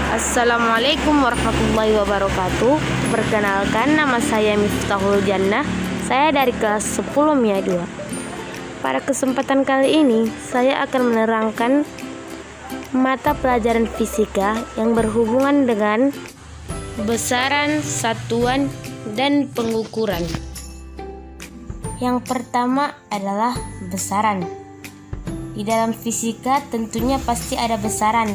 Assalamualaikum warahmatullahi wabarakatuh. Perkenalkan, nama saya Miftahul Jannah. Saya dari kelas 10 MIA 2. Pada kesempatan kali ini, saya akan menerangkan mata pelajaran fisika yang berhubungan dengan besaran, satuan, dan pengukuran. Yang pertama adalah besaran. Di dalam fisika tentunya pasti ada besaran,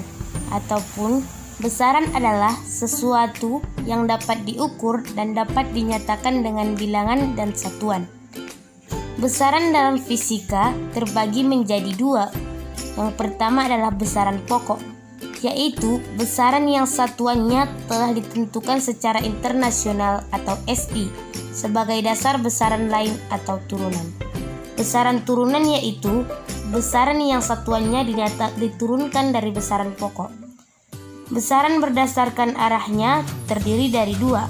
ataupun besaran adalah sesuatu yang dapat diukur dan dapat dinyatakan dengan bilangan dan satuan. Besaran dalam fisika terbagi menjadi dua. Yang pertama adalah besaran pokok, yaitu besaran yang satuannya telah ditentukan secara internasional atau SI sebagai dasar besaran lain atau turunan. Besaran turunan yaitu besaran yang satuannya diturunkan dari besaran pokok. Besaran berdasarkan arahnya terdiri dari dua.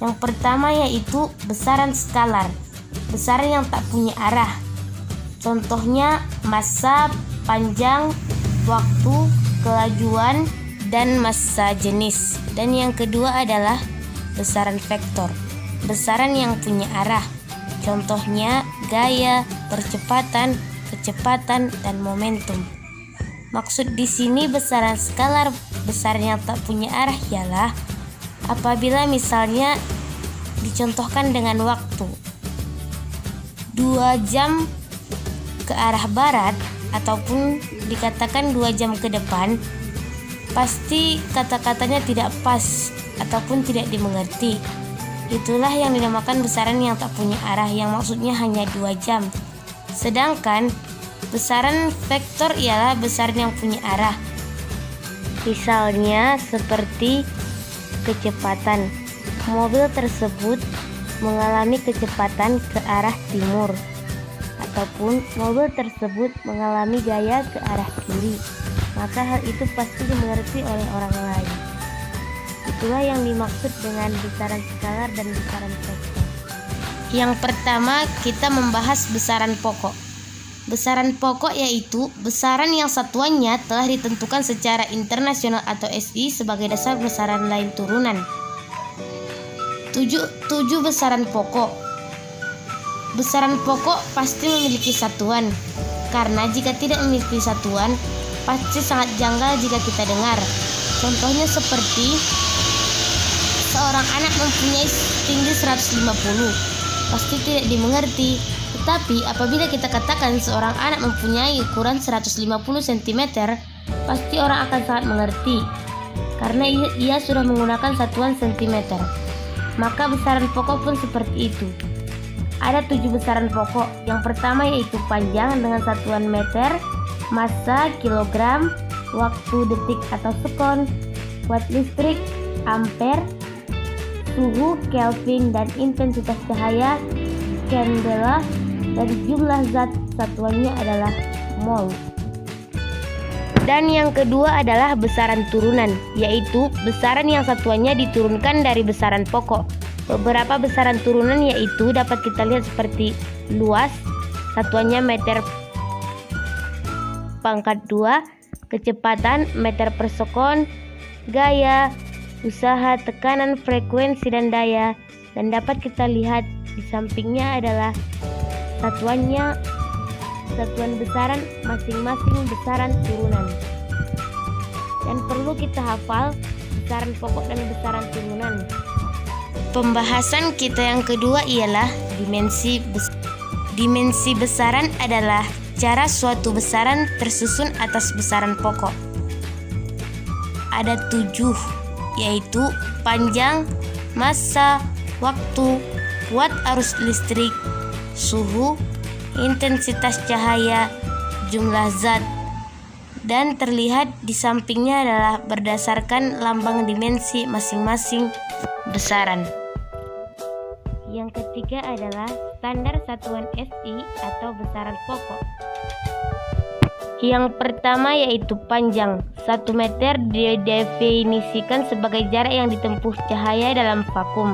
Yang pertama yaitu besaran skalar, besaran yang tak punya arah. Contohnya massa, panjang, waktu, kelajuan, dan massa jenis. Dan yang kedua adalah besaran vektor, besaran yang punya arah. Contohnya gaya, percepatan, kecepatan, dan momentum. Maksud di sini besaran skalar, besaran yang tak punya arah ialah apabila misalnya dicontohkan dengan waktu 2 jam ke arah barat ataupun dikatakan 2 jam ke depan, pasti kata-katanya tidak pas ataupun tidak dimengerti. Itulah yang dinamakan besaran yang tak punya arah, yang maksudnya hanya 2 jam. Sedangkan besaran vektor ialah besaran yang punya arah. Misalnya seperti kecepatan. Mobil tersebut mengalami kecepatan ke arah timur, ataupun mobil tersebut mengalami gaya ke arah kiri. Maka hal itu pasti dimengerti oleh orang lain. Itulah yang dimaksud dengan besaran skalar dan besaran vektor. Yang pertama, kita membahas besaran pokok. Besaran pokok yaitu besaran yang satuannya telah ditentukan secara internasional atau SI sebagai dasar besaran lain turunan. 7 besaran pokok. Besaran pokok pasti memiliki satuan, karena jika tidak memiliki satuan, pasti sangat janggal jika kita dengar. Contohnya seperti seorang anak mempunyai tinggi 150, pasti tidak dimengerti. Tetapi apabila kita katakan seorang anak mempunyai ukuran 150 cm, pasti orang akan sangat mengerti, karena ia sudah menggunakan satuan cm. Maka besaran pokok pun seperti itu. Ada 7 besaran pokok. Yang pertama yaitu panjang dengan satuan meter, massa kilogram, waktu detik atau sekon, watt listrik ampere, suhu Kelvin, dan intensitas cahaya candela, dan jumlah zat satuannya adalah mol. Dan yang kedua adalah besaran turunan, yaitu besaran yang satuannya diturunkan dari besaran pokok. Beberapa besaran turunan yaitu dapat kita lihat seperti luas, satuannya meter pangkat 2, kecepatan meter per sekon, gaya, usaha, tekanan, frekuensi, dan daya. Dan dapat kita lihat di sampingnya adalah satuan besaran masing-masing besaran turunan. Dan perlu kita hafal besaran pokok dan besaran turunan. Pembahasan kita yang kedua ialah dimensi. Dimensi besaran adalah cara suatu besaran tersusun atas besaran pokok. Ada 7, yaitu panjang, massa, waktu, watt arus listrik, suhu, intensitas cahaya, jumlah zat. Dan terlihat di sampingnya adalah berdasarkan lambang dimensi masing-masing besaran. Yang ketiga adalah standar satuan SI atau besaran pokok. Yang pertama yaitu panjang. 1 meter didefinisikan sebagai jarak yang ditempuh cahaya dalam vakum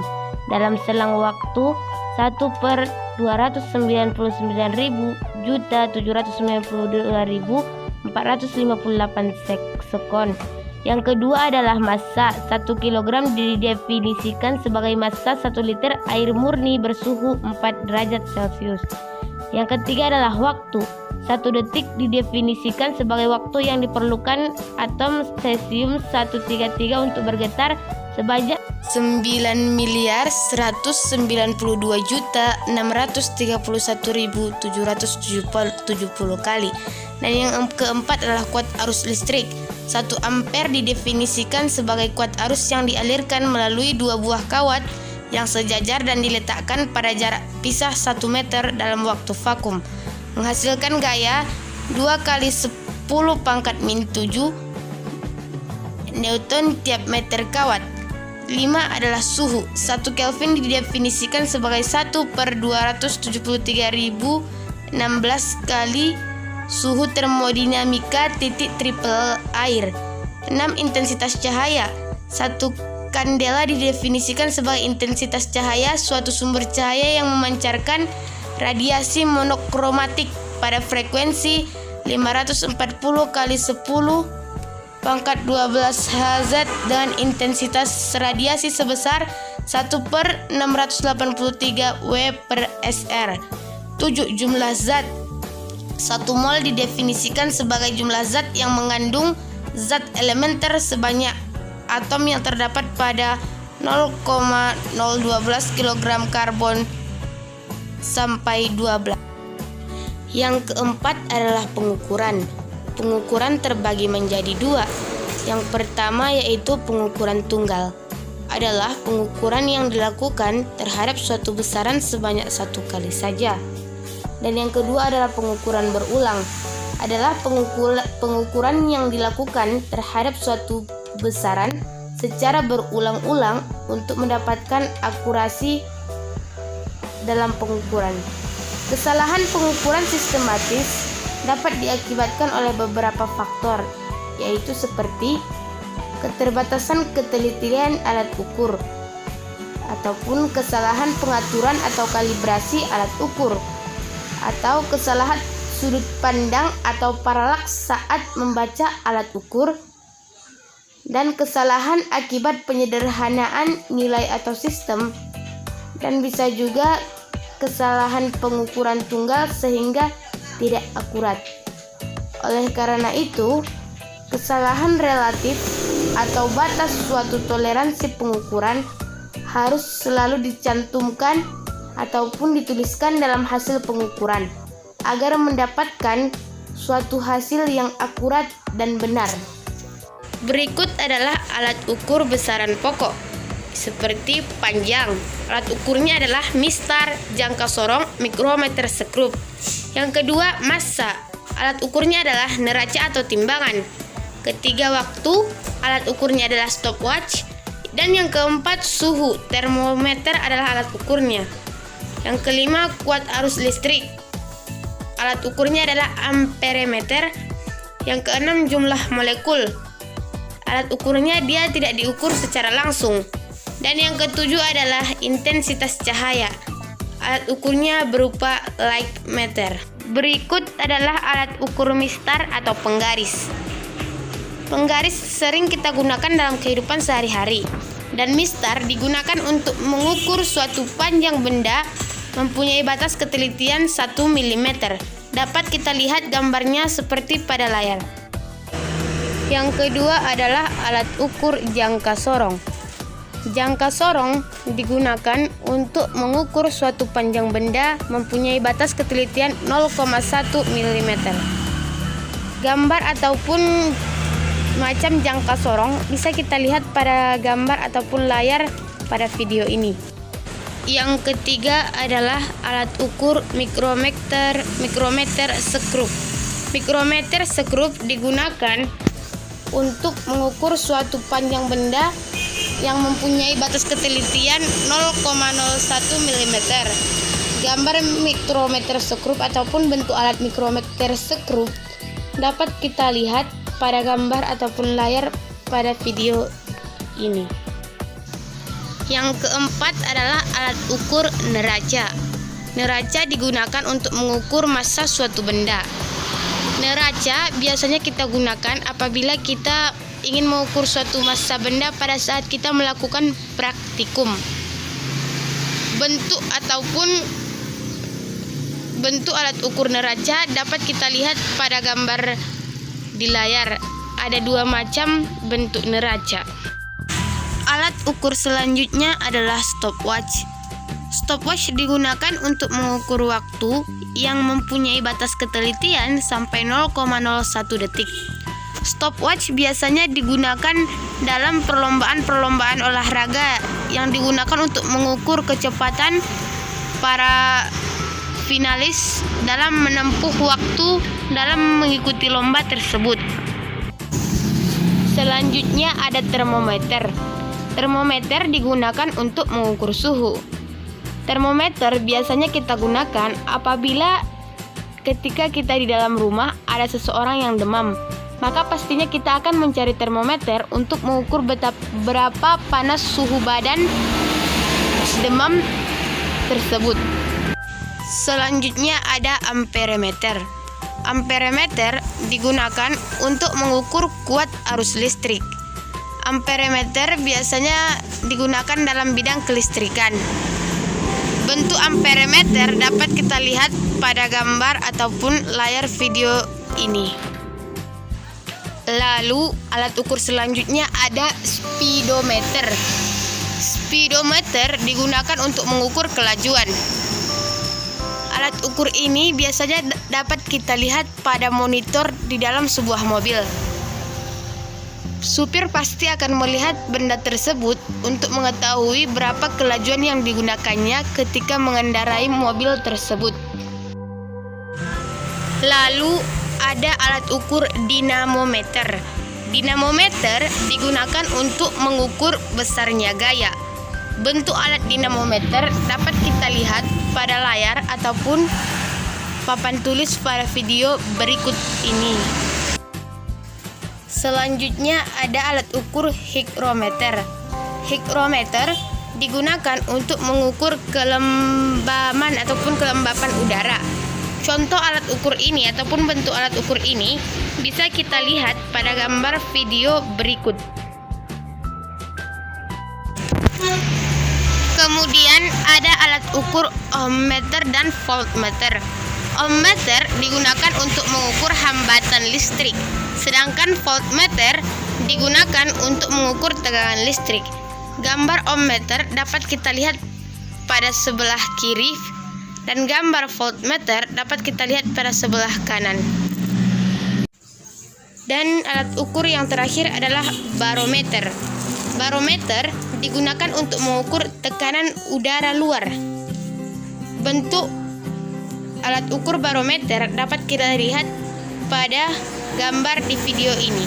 dalam selang waktu 1/299.792.458 sekon. Yang kedua adalah massa. 1 kg didefinisikan sebagai massa 1 liter air murni bersuhu 4 derajat Celcius. Yang ketiga adalah waktu. 1 detik didefinisikan sebagai waktu yang diperlukan atom cesium 133 untuk bergetar sebanyak 9.192.631.770 kali. Dan yang keempat adalah kuat arus listrik. 1 ampere didefinisikan sebagai kuat arus yang dialirkan melalui 2 buah kawat yang sejajar dan diletakkan pada jarak pisah 1 meter dalam waktu vakum, menghasilkan gaya 2 kali 10⁻⁷ Newton tiap meter kawat. 5 adalah suhu. 1 Kelvin didefinisikan sebagai 1/273.016 kali suhu termodinamika titik triple air. 6 intensitas cahaya. 1 kandela didefinisikan sebagai intensitas cahaya suatu sumber cahaya yang memancarkan radiasi monokromatik pada frekuensi 540 kali 10⁻12 Hz dengan intensitas radiasi sebesar 1/683 W/SR. 7 jumlah zat. 1 mol didefinisikan sebagai jumlah zat yang mengandung zat elementer sebanyak atom yang terdapat pada 0,012 kg karbon sampai 12. Yang keempat adalah pengukuran. Pengukuran terbagi menjadi 2. Yang pertama yaitu pengukuran tunggal. Adalah pengukuran yang dilakukan terhadap suatu besaran sebanyak 1 kali saja. Dan yang kedua adalah pengukuran berulang. Adalah pengukuran yang dilakukan terhadap suatu besaran secara berulang-ulang untuk mendapatkan akurasi dalam pengukuran. Kesalahan pengukuran sistematis dapat diakibatkan oleh beberapa faktor, yaitu seperti keterbatasan ketelitian alat ukur, ataupun kesalahan pengaturan atau kalibrasi alat ukur, atau kesalahan sudut pandang atau paralaks saat membaca alat ukur, dan kesalahan akibat penyederhanaan nilai atau sistem, dan bisa juga kesalahan pengukuran tunggal sehingga tidak akurat. Oleh karena itu, kesalahan relatif atau batas suatu toleransi pengukuran harus selalu dicantumkan ataupun dituliskan dalam hasil pengukuran agar mendapatkan suatu hasil yang akurat dan benar. Berikut adalah alat ukur besaran pokok seperti panjang. Alat ukurnya adalah mistar, jangka sorong, mikrometer sekrup. Yang kedua, massa. Alat ukurnya adalah neraca atau timbangan. Ketiga, waktu. Alat ukurnya adalah stopwatch. Dan yang keempat, suhu. Termometer adalah alat ukurnya. Yang kelima, kuat arus listrik. Alat ukurnya adalah amperemeter. Yang keenam, jumlah molekul. Alat ukurnya dia tidak diukur secara langsung. Dan yang ketujuh adalah intensitas cahaya. Alat ukurnya berupa light meter. Berikut adalah alat ukur mistar atau penggaris. Penggaris sering kita gunakan dalam kehidupan sehari-hari. Dan mistar digunakan untuk mengukur suatu panjang benda mempunyai batas ketelitian 1 mm. Dapat kita lihat gambarnya seperti pada layar. Yang kedua adalah alat ukur jangka sorong. Jangka sorong digunakan untuk mengukur suatu panjang benda mempunyai batas ketelitian 0,1 mm. Gambar ataupun macam jangka sorong bisa kita lihat pada gambar ataupun layar pada video ini. Yang ketiga adalah alat ukur mikrometer sekrup. Mikrometer sekrup digunakan untuk mengukur suatu panjang benda yang mempunyai batas ketelitian 0,01 mm. Gambar mikrometer sekrup ataupun bentuk alat mikrometer sekrup dapat kita lihat pada gambar ataupun layar pada video ini. Yang keempat adalah alat ukur neraca. Neraca digunakan untuk mengukur massa suatu benda. Neraca biasanya kita gunakan apabila kita ingin mengukur suatu massa benda pada saat kita melakukan praktikum. Bentuk alat ukur neraca dapat kita lihat pada gambar di layar. Ada dua macam bentuk neraca. Alat ukur selanjutnya adalah stopwatch. Stopwatch digunakan untuk mengukur waktu yang mempunyai batas ketelitian sampai 0,01 detik. Stopwatch biasanya digunakan dalam perlombaan-perlombaan olahraga yang digunakan untuk mengukur kecepatan para finalis dalam menempuh waktu dalam mengikuti lomba tersebut. Selanjutnya ada termometer. Termometer digunakan untuk mengukur suhu. Termometer biasanya kita gunakan apabila ketika kita di dalam rumah ada seseorang yang demam. Maka pastinya kita akan mencari termometer untuk mengukur berapa panas suhu badan demam tersebut. Selanjutnya ada amperemeter. Amperemeter digunakan untuk mengukur kuat arus listrik. Amperemeter biasanya digunakan dalam bidang kelistrikan. Bentuk amperemeter dapat kita lihat pada gambar ataupun layar video ini. Lalu alat ukur selanjutnya ada speedometer. Speedometer digunakan untuk mengukur kelajuan. Alat ukur ini biasanya dapat kita lihat pada monitor di dalam sebuah mobil. Supir pasti akan melihat benda tersebut untuk mengetahui berapa kelajuan yang digunakannya ketika mengendarai mobil tersebut. Lalu ada alat ukur dinamometer. Dinamometer digunakan untuk mengukur besarnya gaya. Bentuk alat dinamometer dapat kita lihat pada layar ataupun papan tulis pada video berikut ini. Selanjutnya ada alat ukur hygrometer. Hygrometer digunakan untuk mengukur kelembaban ataupun kelembapan udara. Contoh alat ukur ini ataupun bentuk alat ukur ini bisa kita lihat pada gambar video berikut. Kemudian ada alat ukur ohmmeter dan voltmeter. Ohmmeter digunakan untuk mengukur hambatan listrik, sedangkan voltmeter digunakan untuk mengukur tegangan listrik. Gambar ohmmeter dapat kita lihat pada sebelah kiri dan gambar voltmeter dapat kita lihat pada sebelah kanan. Dan alat ukur yang terakhir adalah barometer. Barometer digunakan untuk mengukur tekanan udara luar. Bentuk alat ukur barometer dapat kita lihat pada gambar di video ini.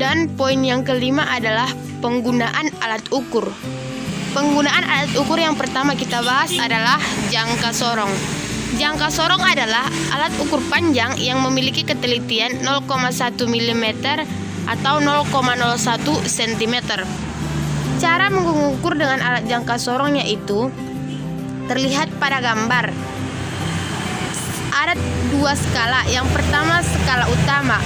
Dan poin yang kelima adalah penggunaan alat ukur. Penggunaan alat ukur yang pertama kita bahas adalah jangka sorong. Jangka sorong adalah alat ukur panjang yang memiliki ketelitian 0,1 mm atau 0,01 cm. Cara mengukur dengan alat jangka sorongnya itu terlihat pada gambar. Ada dua skala. Yang pertama skala utama.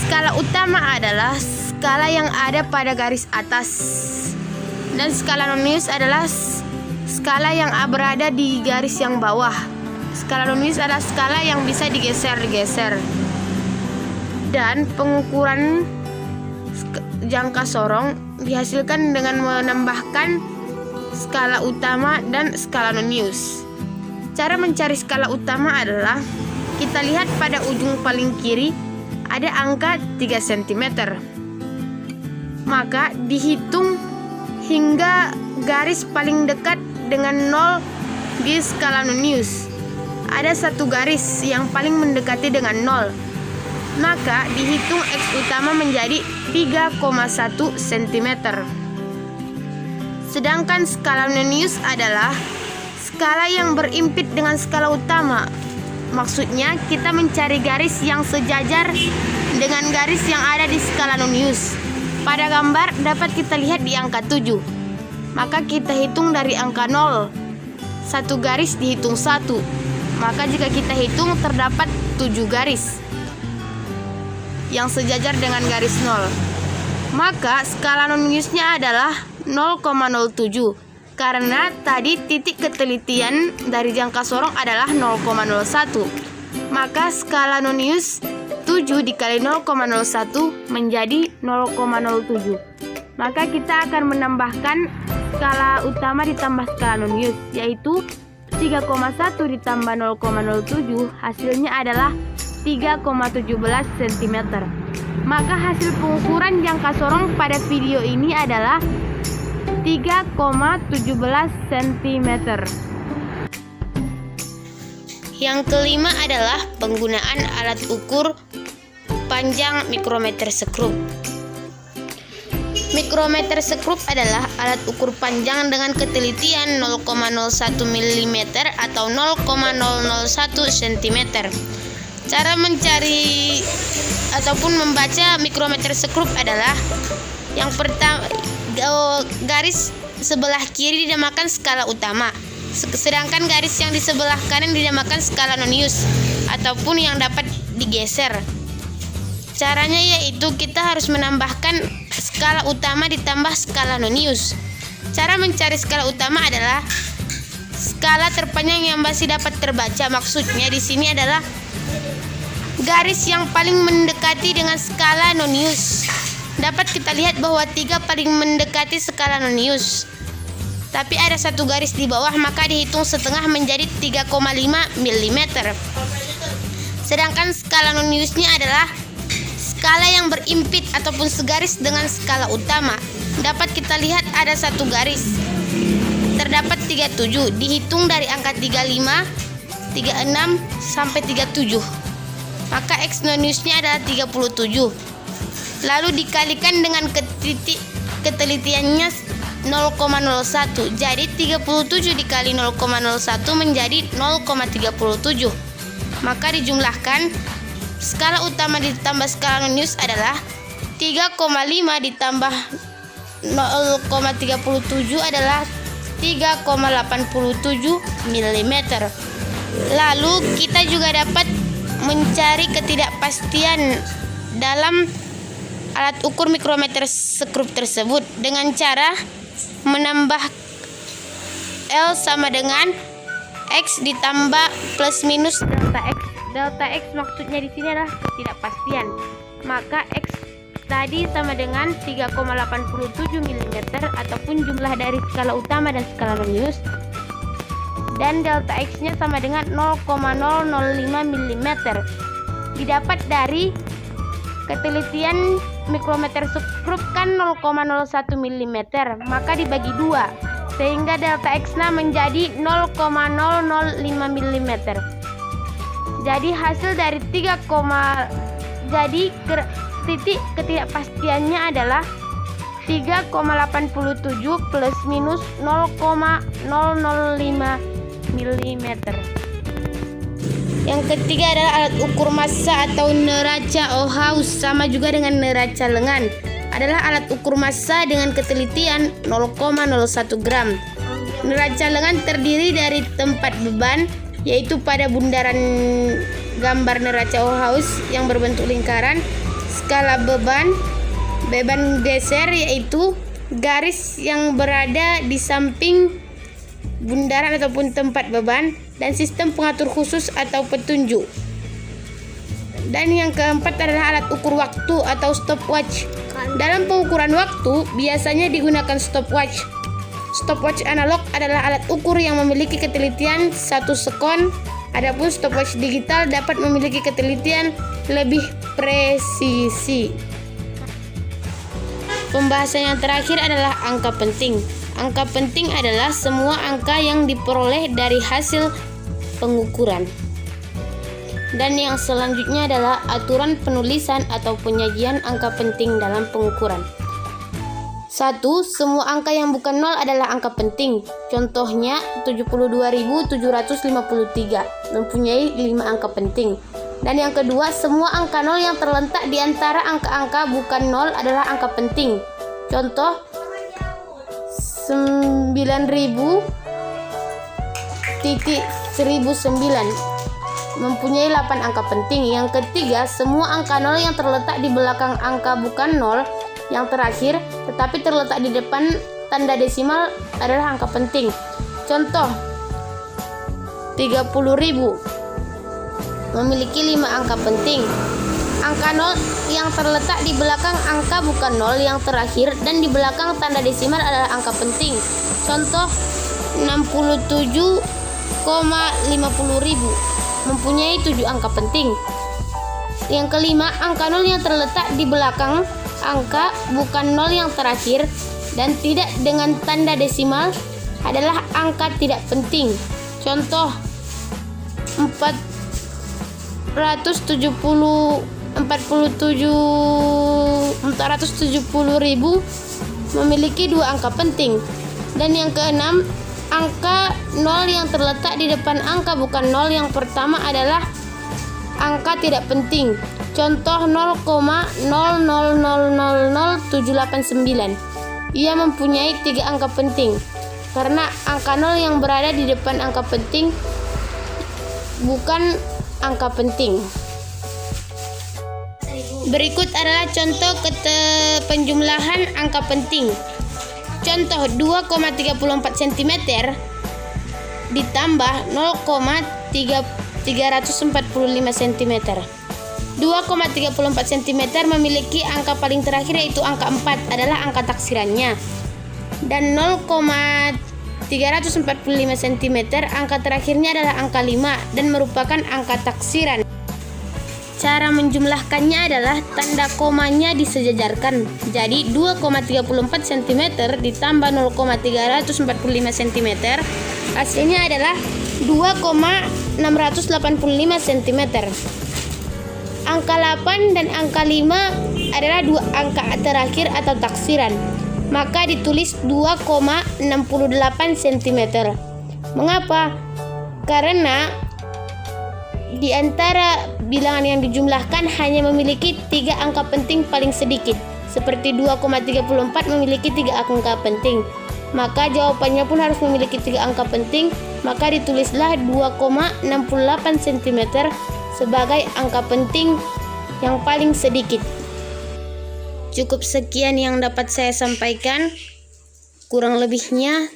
Skala utama adalah skala yang ada pada garis atas. Dan skala non-news adalah skala yang berada di garis yang bawah. Skala non-news adalah skala yang bisa digeser-geser. Dan pengukuran jangka sorong dihasilkan dengan menambahkan skala utama dan skala non-news. Cara mencari skala utama adalah kita lihat pada ujung paling kiri ada angka 3 cm. Maka dihitung hingga garis paling dekat dengan 0 di skala non-news. Ada satu garis yang paling mendekati dengan 0. Maka dihitung X utama menjadi 3,1 cm. Sedangkan skala non-news adalah skala yang berimpit dengan skala utama. Maksudnya kita mencari garis yang sejajar dengan garis yang ada di skala non-news. Pada gambar dapat kita lihat di angka 7. Maka kita hitung dari angka 0. Satu garis dihitung 1. Maka jika kita hitung terdapat 7 garis. yang sejajar dengan garis 0. Maka skala non-Gaussnya adalah 0,07 karena tadi titik ketelitian dari jangka sorong adalah 0,01. Maka skala non-Gauss 7 dikali 0,01 menjadi 0,07. Maka kita akan menambahkan skala utama ditambah skala non-Gauss, yaitu 3,1 ditambah 0,07 hasilnya adalah 3,17 cm. Maka hasil pengukuran jangka sorong pada video ini adalah 3,17 cm. Yang kelima adalah penggunaan alat ukur panjang mikrometer skrup. Mikrometer skrup adalah alat ukur panjang dengan ketelitian 0,01 mm atau 0,001 cm. Cara mencari ataupun membaca mikrometer skrup adalah yang pertama, garis sebelah kiri dinamakan skala utama, sedangkan garis yang di sebelah kanan dinamakan skala non-Gauss ataupun yang dapat digeser. Caranya yaitu kita harus menambahkan skala utama ditambah skala non-Gauss. Cara mencari skala utama adalah skala terpanjang yang masih dapat terbaca. Maksudnya di sini adalah garis yang paling mendekati dengan skala non-Gauss. Dapat kita lihat bahwa 3 paling mendekati skala non-Gauss. Tapi ada satu garis di bawah, maka dihitung setengah menjadi 3,5 mm. Sedangkan skala non-Gaussnya adalah skala yang berimpit ataupun segaris dengan skala utama. Dapat kita lihat ada satu garis. Terdapat 37, dihitung dari angka 35, 36 sampai 37. Maka X non-Gaussnya adalah 37. Lalu dikalikan dengan ketelitiannya 0,01. Jadi 37 dikali 0,01 menjadi 0,37. Maka dijumlahkan skala utama ditambah skala non-Gauss adalah 3,5 ditambah 0,37 adalah 3,87 mm. Lalu kita juga dapat mencari ketidakpastian dalam alat ukur mikrometer skrup tersebut dengan cara menambah L sama dengan X ditambah plus minus delta X. Delta X maksudnya di sini adalah ketidakpastian. Maka X tadi sama dengan 3,87 mm ataupun jumlah dari skala utama dan skala non-Gauss. Dan delta X-nya sama dengan 0,005 mm. Didapat dari ketelitian mikrometer skrup kan 0,01 mm, maka dibagi 2 sehingga delta X-nya menjadi 0,005 mm. Jadi hasil dari titik ketidakpastiannya adalah 3,87 plus minus 0,005 mm. Yang ketiga adalah alat ukur massa atau neraca Ohaus, sama juga dengan neraca lengan. Adalah alat ukur massa dengan ketelitian 0,01 gram. Neraca lengan terdiri dari tempat beban, yaitu pada bundaran gambar neraca Ohaus yang berbentuk lingkaran. Skala beban geser, yaitu garis yang berada di samping bundaran ataupun tempat beban, dan sistem pengatur khusus atau petunjuk. Dan yang keempat adalah alat ukur waktu atau stopwatch. Dalam pengukuran waktu biasanya digunakan stopwatch. Stopwatch analog adalah alat ukur yang memiliki ketelitian 1 sekon. Adapun stopwatch digital dapat memiliki ketelitian lebih presisi. Pembahasan yang terakhir adalah angka penting. Angka penting adalah semua angka yang diperoleh dari hasil pengukuran. Dan yang selanjutnya adalah aturan penulisan atau penyajian angka penting dalam pengukuran. 1. Semua angka yang bukan 0 adalah angka penting. Contohnya 72.753 mempunyai 5 angka penting. Dan yang kedua, semua angka 0 yang terletak di antara angka-angka bukan 0 adalah angka penting. Contoh 9.000.1009 mempunyai 8 angka penting. Yang ketiga, semua angka 0 yang terletak di belakang angka bukan 0 yang terakhir tetapi terletak di depan tanda desimal adalah angka penting. Contoh, 30.000 memiliki 5 angka penting. Angka 0 yang terletak di belakang angka bukan 0 yang terakhir dan di belakang tanda desimal adalah angka penting. Contoh, 67,50.000 mempunyai 7 angka penting. Yang kelima, angka 0 yang terletak di belakang angka bukan 0 yang terakhir dan tidak dengan tanda desimal adalah angka tidak penting. Contoh, 470.000 memiliki 2 angka penting. Dan yang keenam, angka 0 yang terletak di depan angka bukan 0 yang pertama adalah angka tidak penting. Contoh, 0,0000789. Ia mempunyai 3 angka penting karena angka 0 yang berada di depan angka penting bukan angka penting. Berikut adalah contoh penjumlahan angka penting. Contoh, 2,34 cm ditambah 0,345 cm. 2,34 cm memiliki angka paling terakhir yaitu angka 4 adalah angka taksirannya. Dan 0,345 cm angka terakhirnya adalah angka 5 dan merupakan angka taksiran. Cara menjumlahkannya adalah tanda komanya disejajarkan. Jadi 2,34 cm ditambah 0,345 cm hasilnya adalah 2,685 cm. Angka 8 dan angka 5 adalah 2 angka terakhir atau taksiran. Maka ditulis 2,68 cm. Mengapa? Karena di antara bilangan yang dijumlahkan hanya memiliki 3 angka penting paling sedikit. Seperti 2,34 memiliki 3 angka penting. Maka jawabannya pun harus memiliki 3 angka penting. Maka ditulislah 2,68 cm sebagai angka penting yang paling sedikit. Cukup sekian yang dapat saya sampaikan. Kurang lebihnya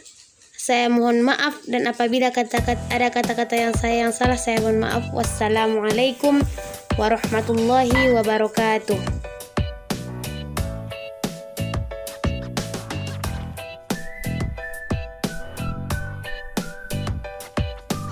saya mohon maaf, dan apabila ada kata-kata yang salah, saya mohon maaf. Wassalamualaikum warahmatullahi wabarakatuh.